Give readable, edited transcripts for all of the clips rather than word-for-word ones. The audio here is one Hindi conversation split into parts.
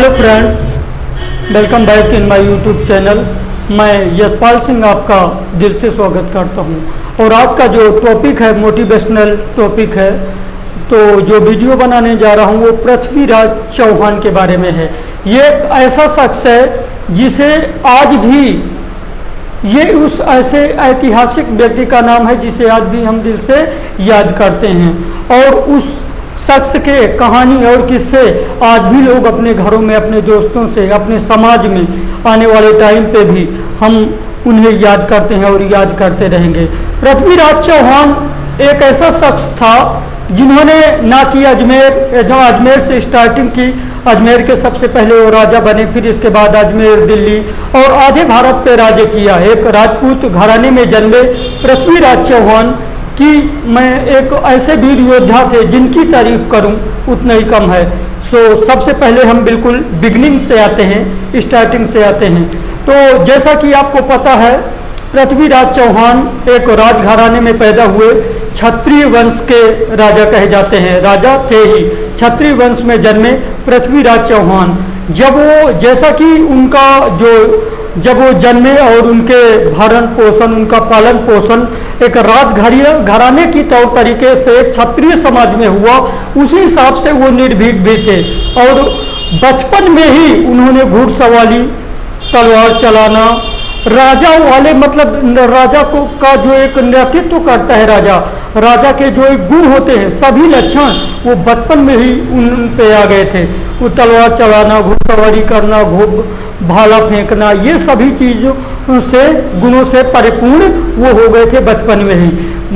Hello friends, welcome back in my YouTube channel. मैं यशपाल सिंह आपका दिल से स्वागत करता हूं। और आज का जो टॉपिक है मोटिवेशनल टॉपिक है, तो जो वीडियो बनाने जा रहा हूं वो पृथ्वीराज चौहान के बारे में है। ये एक ऐसा शख्स है जिसे आज भी ये उस ऐसे ऐतिहासिक व्यक्ति का नाम है जिसे आज भी हम दिल से याद करते हैं। और उस शख्स के कहानी और किस्से आज भी लोग अपने घरों में, अपने दोस्तों से, अपने समाज में आने वाले टाइम पे भी हम उन्हें याद करते हैं और याद करते रहेंगे। पृथ्वीराज चौहान एक ऐसा शख्स था जिन्होंने ना कि अजमेर से स्टार्टिंग की। अजमेर के सबसे पहले वो राजा बने, फिर इसके बाद अजमेर, दिल्ली और आधे भारत पे राज्य किया। एक राजपूत घराने में जन्मे पृथ्वीराज चौहान कि मैं एक ऐसे वीर योद्धा थे जिनकी तारीफ करूं उतना ही कम है। सबसे पहले हम बिल्कुल बिगनिंग से आते हैं, स्टार्टिंग से आते हैं। तो जैसा कि आपको पता है, पृथ्वीराज चौहान एक राजघराने में पैदा हुए, क्षत्रिय वंश के राजा कहे जाते हैं, राजा थे ही। क्षत्रिय वंश में जन्मे पृथ्वीराज चौहान। जब वो जन्मे और उनके भरण पोषण, उनका पालन पोषण एक घराने की तौर तरीके से क्षत्रिय समाज में हुआ, उसी हिसाब से वो निर्भीक भी थे। और बचपन में ही उन्होंने घुड़सवारी, तलवार चलाना, राजा वाले मतलब राजा का जो एक नेतृत्व करता है राजा के जो एक गुण होते हैं, सभी लक्षण वो बचपन में ही उन पे आ गए थे। वो तलवार चलाना, घुड़सवारी करना, भाला फेंकना, ये सभी चीज़ों से, गुणों से परिपूर्ण वो हो गए थे बचपन में ही।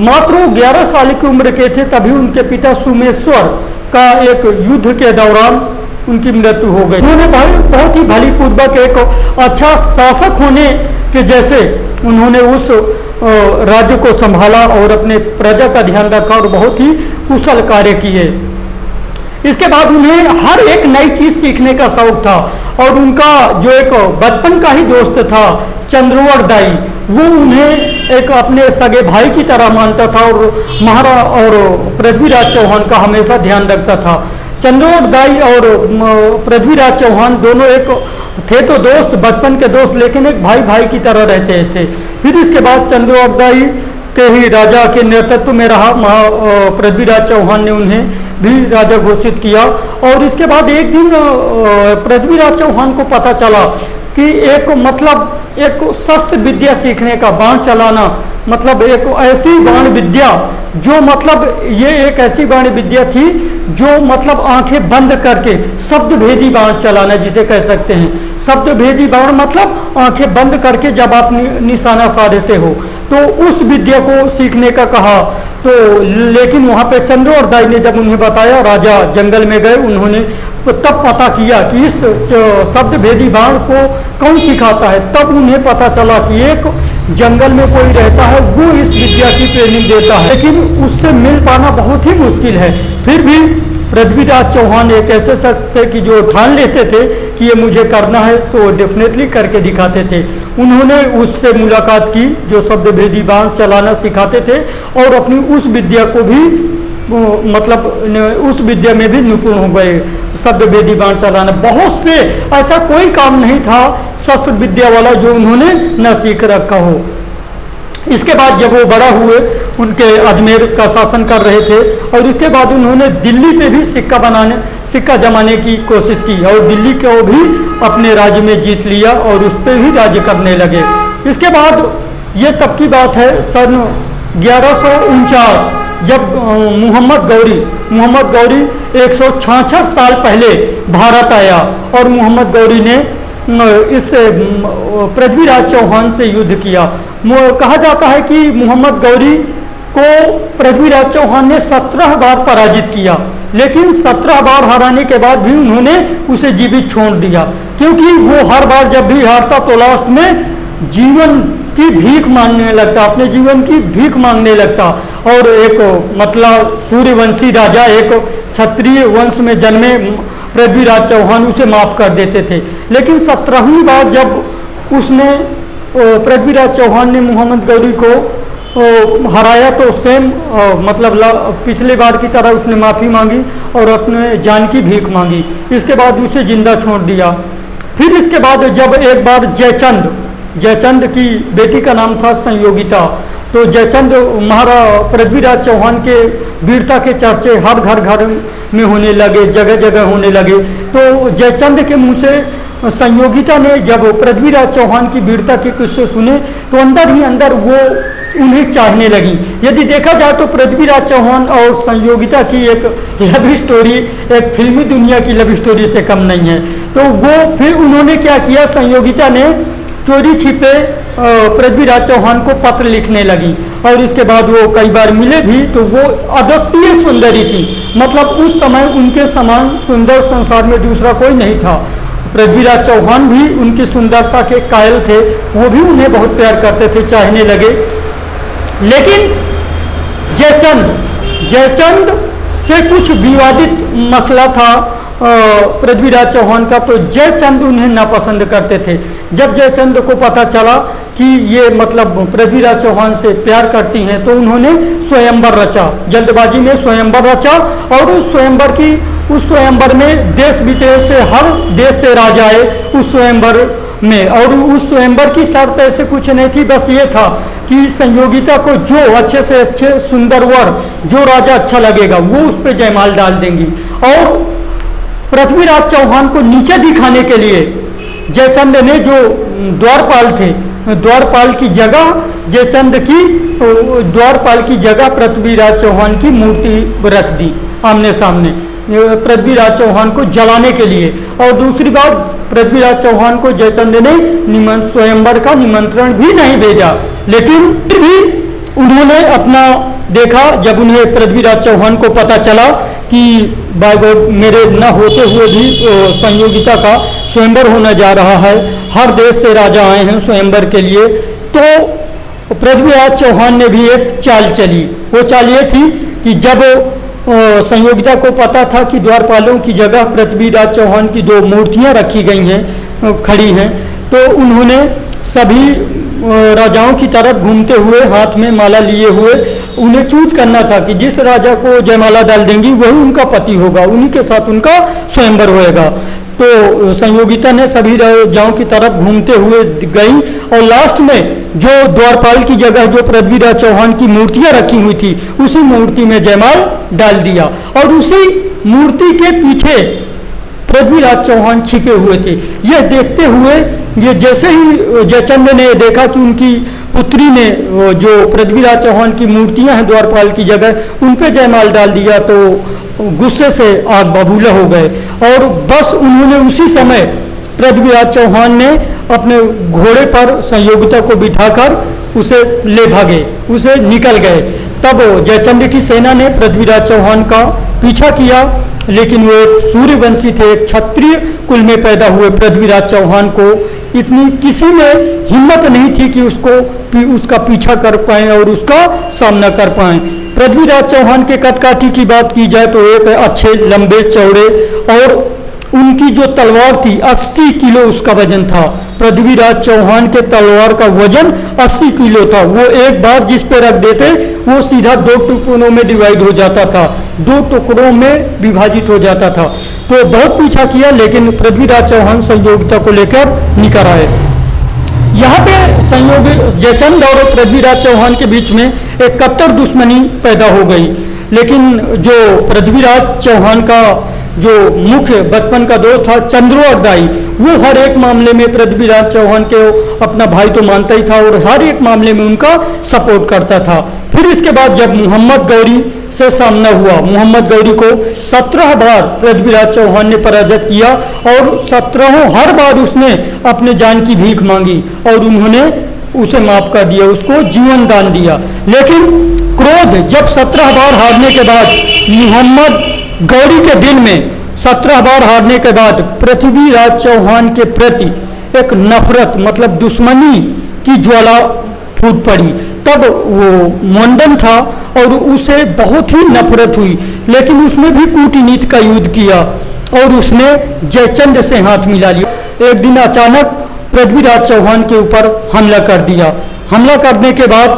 मात्र 11 साल की उम्र के थे तभी उनके पिता सुमेश्वर का एक युद्ध के दौरान उनकी मृत्यु हो गई। उन्होंने बहुत ही भली पूर्वक एक अच्छा शासक होने के जैसे उन्होंने उस राज्य को संभाला और अपने प्रजा का ध्यान रखा और बहुत ही कुशल कार्य किए। इसके बाद उन्हें हर एक नई चीज सीखने का शौक था और उनका जो एक बचपन का ही दोस्त था चंद्रवर दाई, वो उन्हें एक अपने सगे भाई की तरह मानता था और पृथ्वीराज चौहान का हमेशा ध्यान रखता था। चंद्रवर दाई और पृथ्वीराज चौहान दोनों एक थे तो दोस्त, बचपन के दोस्त, लेकिन एक भाई की तरह रहते थे। फिर इसके बाद चंद्रवर दाई के ही राजा के नेतृत्व में रहा पृथ्वीराज चौहान ने उन्हें भी राजा घोषित किया। और इसके बाद एक दिन पृथ्वीराज चौहान को पता चला कि एक शस्त्र विद्या सीखने का, बाण चलाना, मतलब एक ऐसी बाण विद्या जो ये एक ऐसी बाण विद्या थी जो आंखें बंद करके शब्द भेदी बाण चलाना जिसे कह सकते हैं। शब्द भेदी बाण मतलब आंखें बंद करके जब आप निशाना साधते हो, तो उस विद्या को सीखने का कहा। तो लेकिन वहाँ पे चंद्रवर दाई ने जब उन्हें बताया, राजा जंगल में गए, उन्होंने तब पता किया कि इस शब्द भेदी बाण को कौन सिखाता है। तब उन्हें पता चला कि एक जंगल में कोई रहता है, वो इस विद्या की ट्रेनिंग देता है, लेकिन उससे मिल पाना बहुत ही मुश्किल है। फिर भी पृथ्वीराज चौहान एक ऐसे शख्स थे कि जो ठान लेते थे कि ये मुझे करना है तो डेफिनेटली करके दिखाते थे। उन्होंने उससे मुलाकात की जो शब्द भेदी बाण चलाना सिखाते थे और अपनी उस विद्या को भी उस विद्या में भी निपुण हो गए। शब्द भेदी बाण चलाना, बहुत से ऐसा कोई काम नहीं था शस्त्र विद्या वाला जो उन्होंने न सीख रखा हो। इसके बाद जब वो बड़ा हुए, उनके अजमेर का शासन कर रहे थे और इसके बाद उन्होंने दिल्ली पे भी सिक्का जमाने की कोशिश की और दिल्ली को भी अपने राज्य में जीत लिया और उस पर भी राज्य करने लगे। इसके बाद ये तब की बात है, सन 1149, जब मोहम्मद गौरी 166 साल पहले भारत आया और मोहम्मद गौरी ने इस पृथ्वीराज चौहान से युद्ध किया। कहा जाता है कि मोहम्मद गौरी को पृथ्वीराज चौहान ने 17 बार पराजित किया, लेकिन 17 बार हराने के बाद भी उन्होंने उसे जीवित छोड़ दिया, क्योंकि वो हर बार जब भी हारता तो लास्ट में जीवन की भीख मांगने लगता, अपने जीवन की भीख मांगने लगता। और एक सूर्यवंशी राजा, एक क्षत्रिय वंश में जन्मे पृथ्वीराज चौहान उसे माफ कर देते थे। लेकिन 17वीं बार जब पृथ्वीराज चौहान ने मोहम्मद गौरी को हराया तो सेम मतलब पिछले बार की तरह उसने माफ़ी मांगी और अपने जान की भीख मांगी। इसके बाद उसे जिंदा छोड़ दिया। फिर इसके बाद जब एक बार जयचंद की बेटी का नाम था संयोगिता, तो जयचंद पृथ्वीराज चौहान के वीरता के चर्चे हर घर में होने लगे, जगह जगह होने लगे। तो जयचंद के मुंह से संयोगिता ने जब पृथ्वीराज चौहान की वीरता के किस्से सुने तो अंदर ही अंदर वो उन्हें चाहने लगी। यदि देखा जाए तो पृथ्वीराज चौहान और संयोगिता की एक लव स्टोरी एक फिल्मी दुनिया की लव स्टोरी से कम नहीं है। तो वो फिर उन्होंने क्या किया, संयोगिता ने चोरी छिपे पृथ्वीराज चौहान को पत्र लिखने लगी और इसके बाद वो कई बार मिले भी। तो वो अद्वितीय सुंदरी थी, मतलब उस समय उनके समान सुंदर संसार में दूसरा कोई नहीं था। पृथ्वीराज चौहान भी उनकी सुंदरता के कायल थे, वो भी उन्हें बहुत प्यार करते थे, चाहने लगे। लेकिन जयचंद से कुछ विवादित मसला था पृथ्वीराज चौहान का, तो जयचंद उन्हें नापसंद करते थे। जब जयचंद को पता चला कि ये मतलब पृथ्वीराज चौहान से प्यार करती हैं तो उन्होंने स्वयंवर रचा, जल्दबाजी में स्वयंवर रचा। और उस स्वयंवर में देश विदेश से हर देश से राजा आए उस स्वयंवर में। और उस स्वयंवर की शर्त ऐसे कुछ नहीं थी, बस ये था कि संयोगिता को जो अच्छे से अच्छे सुंदर वर जो राजा अच्छा लगेगा वो उस पर जयमाल डाल देंगी। और पृथ्वीराज चौहान को नीचे दिखाने के लिए जयचंद ने जो द्वारपाल थे, द्वारपाल की जगह द्वारपाल की जगह पृथ्वीराज चौहान की मूर्ति रख दी आमने सामने पृथ्वीराज चौहान को जलाने के लिए। और दूसरी बात, पृथ्वीराज चौहान को जयचंद ने स्वयंवर का निमंत्रण भी नहीं भेजा, लेकिन फिर भी उन्होंने अपना देखा। जब उन्हें पृथ्वीराज चौहान को पता चला कि बाय गॉड मेरे न होते हुए भी संयोगिता का स्वयंवर होने जा रहा है, हर देश से राजा आए हैं स्वयंवर के लिए, तो पृथ्वीराज चौहान ने भी एक चाल चली। वो चाल ये थी कि जब संयोगिता को पता था कि द्वारपालों की जगह पृथ्वीराज चौहान की 2 मूर्तियां रखी गई हैं, खड़ी हैं, तो उन्होंने सभी राजाओं की तरफ घूमते हुए हाथ में माला लिए हुए उन्हें चूज करना था कि जिस राजा को जयमाला डाल देंगी वही उनका पति होगा, उन्हीं के साथ उनका स्वयंवर होएगा। तो संयोगिता ने सभी राजाओं की तरफ घूमते हुए गई और लास्ट में जो द्वारपाल की जगह जो पृथ्वीराज चौहान की मूर्तियां रखी हुई थी उसी मूर्ति में जयमाल डाल दिया। और उसी मूर्ति के पीछे पृथ्वीराज चौहान छिपे हुए थे। यह देखते हुए ये जैसे ही जयचंद ने देखा कि उनकी पुत्री ने जो पृथ्वीराज चौहान की मूर्तियां हैं द्वारपाल की जगह उन पे जयमाल डाल दिया, तो गुस्से से आग बबूला हो गए। और बस उन्होंने उसी समय पृथ्वीराज चौहान ने अपने घोड़े पर संयोगिता को बिठाकर उसे ले भागे, उसे निकल गए। तब जयचंद की सेना ने पृथ्वीराज चौहान का पीछा किया, लेकिन वो एक सूर्यवंशी थे, एक क्षत्रिय कुल में पैदा हुए पृथ्वीराज चौहान को इतनी किसी में हिम्मत नहीं थी कि उसका पीछा कर पाए और उसका सामना कर पाए। पृथ्वीराज चौहान के कदकाठी की बात की जाए तो एक अच्छे लंबे चौड़े, और उनकी जो तलवार थी 80 किलो उसका वजन था। पृथ्वीराज चौहान के तलवार का वजन 80 किलो था। वो एक बार जिस पे रख देते वो सीधा 2 टुकड़ों में डिवाइड हो जाता था, 2 टुकड़ों में विभाजित हो जाता था। तो बहुत पीछा किया, लेकिन पृथ्वीराज चौहान संयोगिता को लेकर निकल आए। यहाँ पे जयचंद और पृथ्वीराज चौहान के बीच में एक कट्टर दुश्मनी पैदा हो गई। लेकिन जो पृथ्वीराज चौहान का जो मुख्य बचपन का दोस्त था चंद्रोअर्दाई, वो हर एक मामले में पृथ्वीराज चौहान के अपना भाई तो मानता ही था और हर एक मामले में उनका सपोर्ट करता था। फिर इसके बाद जब मोहम्मद गौरी से सामना हुआ, मोहम्मद गौरी को 17 बार पृथ्वीराज चौहान ने पराजित किया और 17 हर बार उसने अपने जान की भीख मांगी और उन्होंने उसे माफ कर दिया, उसको जीवन दान दिया। लेकिन क्रोध जब 17 बार हारने के बाद मोहम्मद गौरी के दिल में 17 बार हारने के बाद पृथ्वीराज चौहान के प्रति एक नफरत मतलब दुश्मनी की ज्वाला फूट पड़ी। तब वो मंडन था और उसे बहुत ही नफरत हुई, लेकिन उसने भी कूटनीति का युद्ध किया और उसने जयचंद से हाथ मिला लिया। एक दिन अचानक पृथ्वीराज चौहान के ऊपर हमला कर दिया। हमला करने के बाद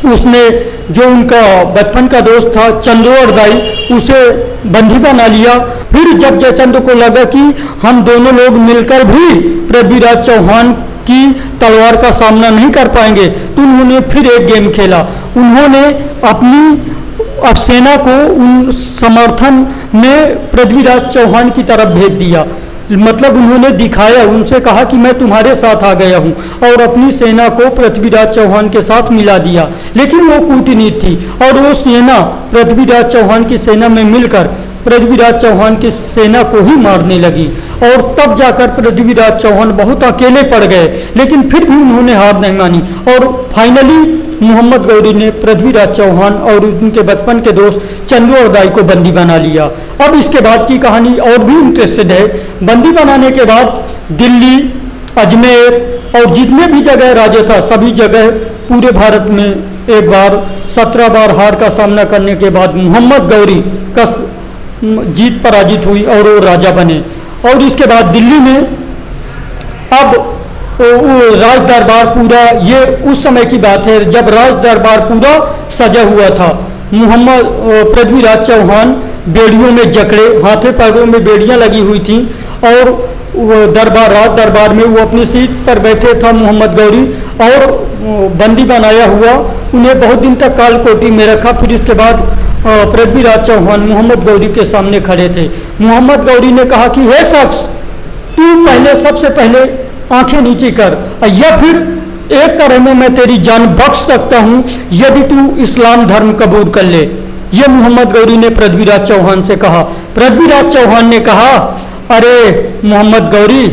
उसने जो उनका बचपन का दोस्त था चंद्रवर दाई, उसे बंदी बना लिया। फिर जब जयचंद्र को लगा कि हम दोनों लोग मिलकर भी पृथ्वीराज चौहान की तलवार का सामना नहीं कर पाएंगे, तो उन्होंने फिर एक गेम खेला। उन्होंने अपनी अब सेना को उन समर्थन में पृथ्वीराज चौहान की तरफ भेज दिया। मतलब उन्होंने दिखाया, उनसे कहा कि मैं तुम्हारे साथ आ गया हूं, और अपनी सेना को पृथ्वीराज चौहान के साथ मिला दिया। लेकिन वो कूटनीति थी, और वो सेना पृथ्वीराज चौहान की सेना में मिलकर पृथ्वीराज चौहान की सेना को ही मारने लगी। और तब जाकर पृथ्वीराज चौहान बहुत अकेले पड़ गए, लेकिन फिर भी उन्होंने हार नहीं मानी, और फाइनली मोहम्मद गौरी ने पृथ्वीराज चौहान और उनके बचपन के दोस्त चंद्रवर दाई को बंदी बना लिया। अब इसके बाद की कहानी और भी इंटरेस्टेड है। बंदी बनाने के बाद दिल्ली, अजमेर और जितने भी जगह राज्य था, सभी जगह पूरे भारत में एक बार 17 बार हार का सामना करने के बाद मोहम्मद गौरी का जीत पराजित हुई और वो राजा बने। और इसके बाद दिल्ली में अब राज दरबार पूरा, ये उस समय की बात है जब राज दरबार पूरा सजा हुआ था। पृथ्वीराज चौहान बेड़ियों में जकड़े, हाथे पैरों में बेड़ियां लगी हुई थी, और राज दरबार में वो अपनी सीट पर बैठे था मोहम्मद गौरी, और बंदी बनाया हुआ उन्हें बहुत दिन तक कालकोठी में रखा। फिर इसके बाद पृथ्वीराज चौहान मोहम्मद गौरी के सामने खड़े थे। मोहम्मद गौरी ने कहा कि हे शख्स, तू पहले सबसे पहले आंखें नीचे कर, या फिर एक तरह में मैं तेरी जान बख्श सकता हूं यदि तू इस्लाम धर्म कबूल कर ले। यह मोहम्मद गौरी ने पृथ्वीराज चौहान से कहा। पृथ्वीराज चौहान ने कहा, अरे मोहम्मद गौरी,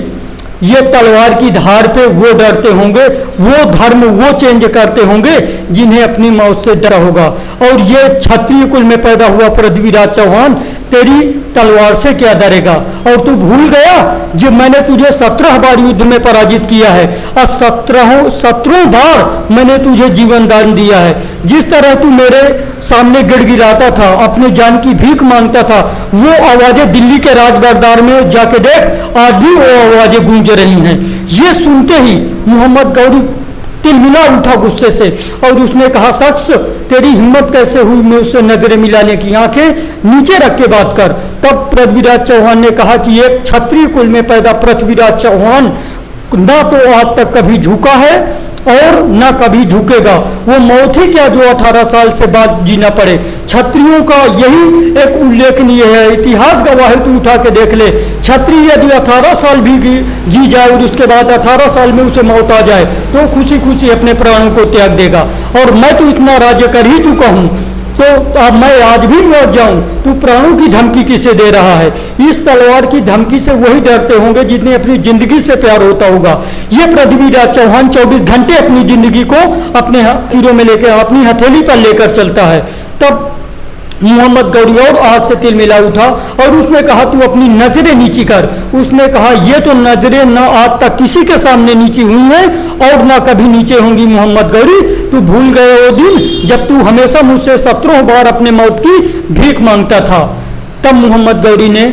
ये तलवार की धार पे वो डरते होंगे, वो धर्म वो चेंज करते होंगे जिन्हें अपनी मौत से डर होगा, और ये क्षत्रिय कुल में पैदा हुआ पृथ्वीराज चौहान तेरी तलवार से क्या डरेगा। और तू भूल गया जो मैंने तुझे 17 बार युद्ध में पराजित किया है, और 17 बार मैंने तुझे जीवन दान दिया है। जिस तरह तू मेरे सामने गिड़गिड़ाता था, अपनी जान की भीख मांगता था, वो आवाजें दिल्ली के राज दरबार में जाके देख, आज भी वो आवाजें गूंज रही हैं। ये सुनते ही मोहम्मद गौरी तिलमिला उठा गुस्से से, और उसने कहा, शख्स तेरी हिम्मत कैसे हुई मैं उससे नजरें मिलाने की, आंखें नीचे रख के बात कर। तब पृथ्वीराज चौहान ने कहा कि एक क्षत्रिय कुल में पैदा पृथ्वीराज चौहान ना तो आज तक कभी झुका है और ना कभी झुकेगा। वो मौत ही क्या जो 18 साल से बाद जीना पड़े। क्षत्रियों का यही एक उल्लेखनीय है, इतिहास गवाह है, तू उठा के देख ले। क्षत्रिय यदि 18 साल भी जी जाए और उसके बाद 18 साल में उसे मौत आ जाए तो खुशी खुशी अपने प्राणों को त्याग देगा। और मैं तो इतना राज्य कर ही चुका हूँ, तो अब मैं आज भी मर जाऊं, तू प्राणों की धमकी किसे दे रहा है। इस तलवार की धमकी से वही डरते होंगे जिन्हें अपनी जिंदगी से प्यार होता होगा। ये पृथ्वीराज चौहान 24 घंटे अपनी जिंदगी को अपने तीरों में लेकर, अपनी हथेली पर लेकर चलता है। तब मोहम्मद गौरी और आग से तिल मिला उठा और उसने कहा, तू अपनी नजरें नीची कर। उसने कहा, ये तो नजरें ना आज तक किसी के सामने नीची हुई हैं और ना कभी नीचे होंगी। मोहम्मद गौरी, तू भूल गए वो दिन जब तू हमेशा मुझसे 17 बार अपने मौत की भीख मांगता था। तब मोहम्मद गौरी ने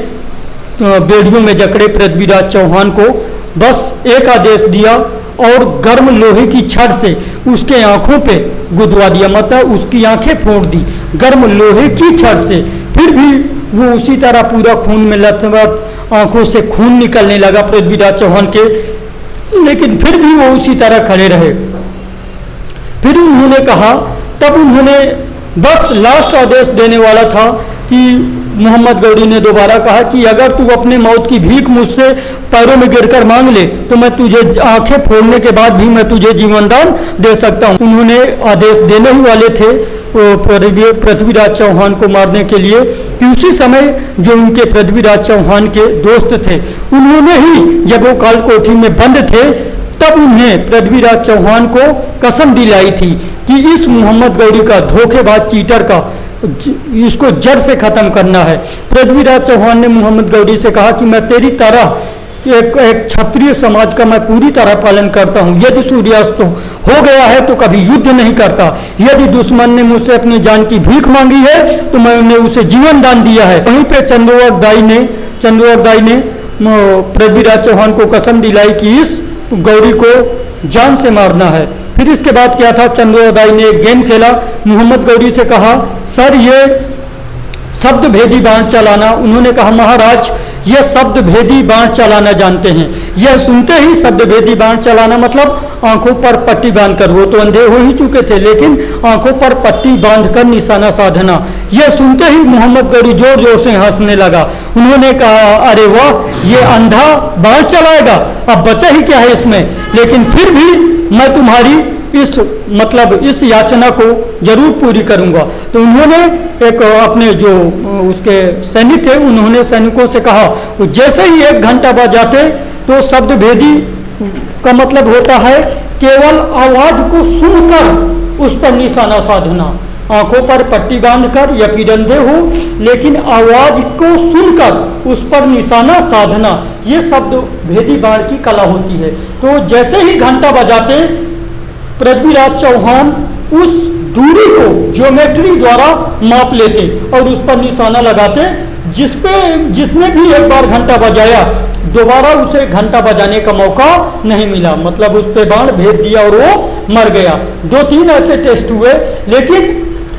बेड़ियों में जकड़े पृथ्वीराज चौहान को बस एक आदेश दिया और गर्म लोहे की छड़ से उसके आंखों पे गुदवा दिया, मतलब उसकी आंखें फोड़ दी गर्म लोहे की छड़ से। फिर भी वो उसी तरह पूरा खून में लथपथ, आंखों से खून निकलने लगा पृथ्वीराज चौहान के, लेकिन फिर भी वो उसी तरह खड़े रहे। फिर उन्होंने कहा, तब उन्होंने बस लास्ट आदेश देने वाला था कि मोहम्मद गौरी ने दोबारा कहा कि अगर तू अपने मौत की भीख मुझसे पैरों में गिरकर मांग ले तो मैं तुझे आंखें फोड़ने के बाद भी मैं तुझे जीवन दान दे सकता हूं। उन्होंने आदेश देने ही वाले थे पृथ्वीराज चौहान को मारने के लिए कि उसी समय जो उनके पृथ्वीराज चौहान के दोस्त थे उन्होंने ही, जब वो कालकोठी में बंद थे, तब उन्हें पृथ्वीराज चौहान को कसम दिलाई थी कि इस मोहम्मद गौरी का धोखेबाज चीटर का इसको जड़ से खत्म करना है। पृथ्वीराज चौहान ने मोहम्मद गौरी से कहा कि मैं तेरी तरह एक क्षत्रिय समाज का मैं पूरी तरह पालन करता हूँ। यदि सूर्यास्त हो गया है तो कभी युद्ध नहीं करता। यदि दुश्मन ने मुझसे अपनी जान की भीख मांगी है तो मैं उन्हें उसे जीवन दान दिया है। वहीं पे चंद्रवर दाई ने पृथ्वीराज चौहान को कसम दिलाई कि इस गौरी को जान से मारना है। फिर इसके बाद क्या था, चंद्रोदय ने एक गेम खेला, मोहम्मद गौरी से कहा सर ये शब्द भेदी बाण चलाना। उन्होंने कहा महाराज यह शब्द भेदी बाण चलाना जानते हैं। यह सुनते ही शब्द भेदी बाण चलाना मतलब आंखों पर पट्टी बांधकर, वो तो अंधे हो ही चुके थे, लेकिन आंखों पर पट्टी बांधकर निशाना साधना। यह सुनते ही मोहम्मद गौरी जोर जोर से हंसने लगा। उन्होंने कहा अरे वाह ये अंधा बाण चलाएगा, अब बचा ही क्या है इसमें, लेकिन फिर भी मैं तुम्हारी इस याचना को जरूर पूरी करूंगा। तो उन्होंने एक अपने जो उसके सैनिक थे, उन्होंने सैनिकों से कहा जैसे ही 1 घंटा बजाते तो शब्द भेदी का मतलब होता है केवल आवाज को सुनकर उस पर निशाना साधना, आंखों पर पट्टी बांधकर या फिर अंधे हो लेकिन आवाज को सुनकर उस पर निशाना साधना, ये शब्द भेदी बाण की कला होती है। तो जैसे ही घंटा बजाते पृथ्वीराज चौहान उस दूरी को ज्योमेट्री द्वारा माप लेते और उस पर निशाना लगाते, जिसने भी एक बार घंटा बजाया दोबारा उसे घंटा बजाने का मौका नहीं मिला, मतलब उस पे बाण भेद दिया और वो मर गया। 2-3 ऐसे टेस्ट हुए, लेकिन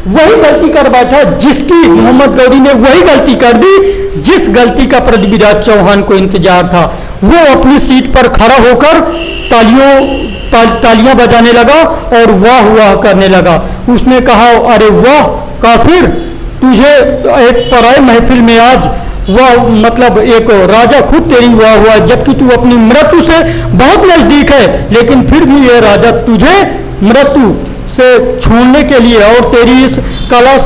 वही गलती कर बैठा जिसकी मोहम्मद गौरी ने वही गलती कर दी जिस गलती का पृथ्वीराज चौहान को इंतजार था। वो अपनी सीट पर खड़ा होकर तालियां बजाने लगा और वाह वाह करने लगा। उसने कहा अरे वाह काफिर, तुझे एक पराई महफिल में आज वाह, मतलब एक राजा खुद तेरी वाह हुआ, जबकि तू अपनी मृत्यु से बहुत नजदीक है, लेकिन फिर भी ये राजा तुझे मृत्यु से छोड़ने के लिए और तेरी इस कला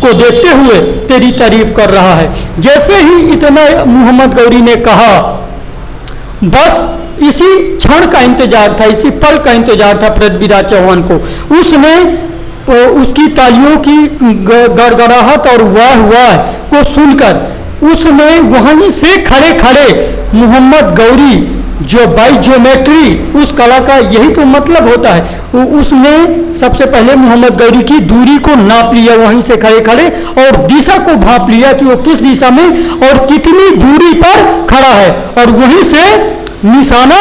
को देखते हुए तेरी तारीफ कर रहा है। जैसे ही इतना मोहम्मद गौरी ने कहा, बस इसी क्षण का इंतजार था, इसी पल का इंतजार था पृथ्वीराज चौहान को। उसने उसकी तालियों की गड़गड़ाहट और वाह वाह को सुनकर उसने वहीं से खड़े खड़े मोहम्मद गौरी जो बाई ज्योमेट्री उस कला का यही तो मतलब होता है, उसने सबसे पहले मोहम्मद गौरी की दूरी को नाप लिया वहीं से खड़े खड़े और दिशा को भांप लिया कि वो किस दिशा में और कितनी दूरी पर खड़ा है, और वहीं से निशाना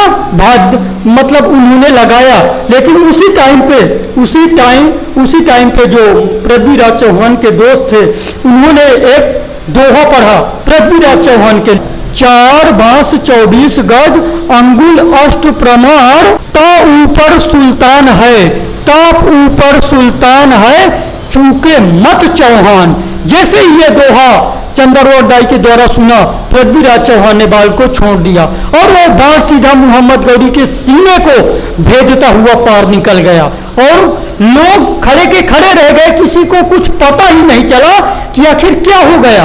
मतलब उन्होंने लगाया। लेकिन उसी टाइम पे जो पृथ्वीराज चौहान के दोस्त थे उन्होंने एक दोहा पढ़ा पृथ्वीराज चौहान के, 4 बांस 24 गज अंगुल अष्ट प्रमाण, ता ऊपर सुल्तान है, ताप ऊपर सुल्तान है, चूके मत चौहान। जैसे ही ये दोहा चंद्रोदय के द्वारा सुना, पृथ्वीराज चौहान ने बाल को छोड़ दिया और वो बाण सीधा मोहम्मद गौरी के सीने को भेदता हुआ पार निकल गया और लोग खड़े के खड़े रह गए, किसी को कुछ पता ही नहीं चला कि आखिर क्या हो गया।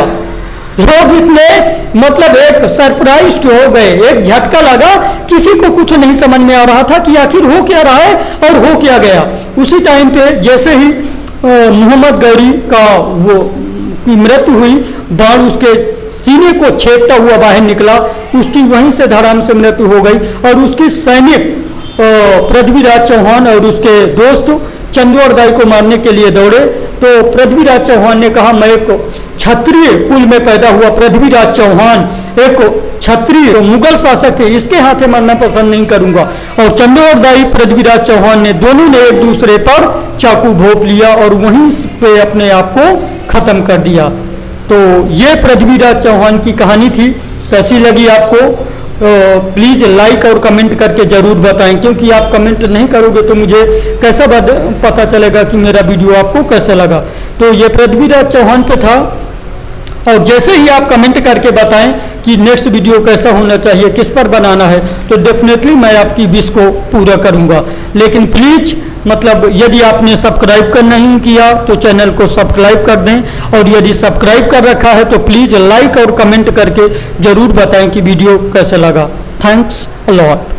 लोग इतने मतलब एक सरप्राइज हो गए, एक झटका लगा, किसी को कुछ नहीं समझ में आ रहा था कि आखिर हो क्या रहा है और हो क्या गया। उसी टाइम पे जैसे ही मोहम्मद गौरी का वो की मृत्यु हुई, बाण उसके सीने को छेदता हुआ बाहर निकला, उसकी वहीं से धड़ाम से मृत्यु हो गई और उसके सैनिक पृथ्वीराज चौहान और उसके दोस्त चंद्रोदय को मारने के लिए दौड़े। तो पृथ्वीराज चौहान ने कहा मैं एक क्षत्रिय कुल में पैदा हुआ पृथ्वीराज चौहान एक क्षत्रिय तो मुगल शासक थे, इसके हाथे मरना पसंद नहीं करूंगा। और चंद्रोदय पृथ्वीराज चौहान ने दोनों ने एक दूसरे पर चाकू भोंप लिया और वहीं पे अपने आप को खत्म कर दिया। तो ये पृथ्वीराज चौहान की कहानी थी। कैसी लगी आपको प्लीज़ लाइक और कमेंट करके ज़रूर बताएं, क्योंकि आप कमेंट नहीं करोगे तो मुझे कैसा पता चलेगा कि मेरा वीडियो आपको कैसा लगा। तो ये पृथ्वीराज चौहान पे था और जैसे ही आप कमेंट करके बताएं कि नेक्स्ट वीडियो कैसा होना चाहिए, किस पर बनाना है, तो डेफिनेटली मैं आपकी विश को पूरा करूंगा। लेकिन प्लीज़ मतलब यदि आपने सब्सक्राइब कर नहीं किया तो चैनल को सब्सक्राइब कर दें, और यदि सब्सक्राइब कर रखा है तो प्लीज़ लाइक और कमेंट करके ज़रूर बताएं कि वीडियो कैसा लगा। Thanks a lot.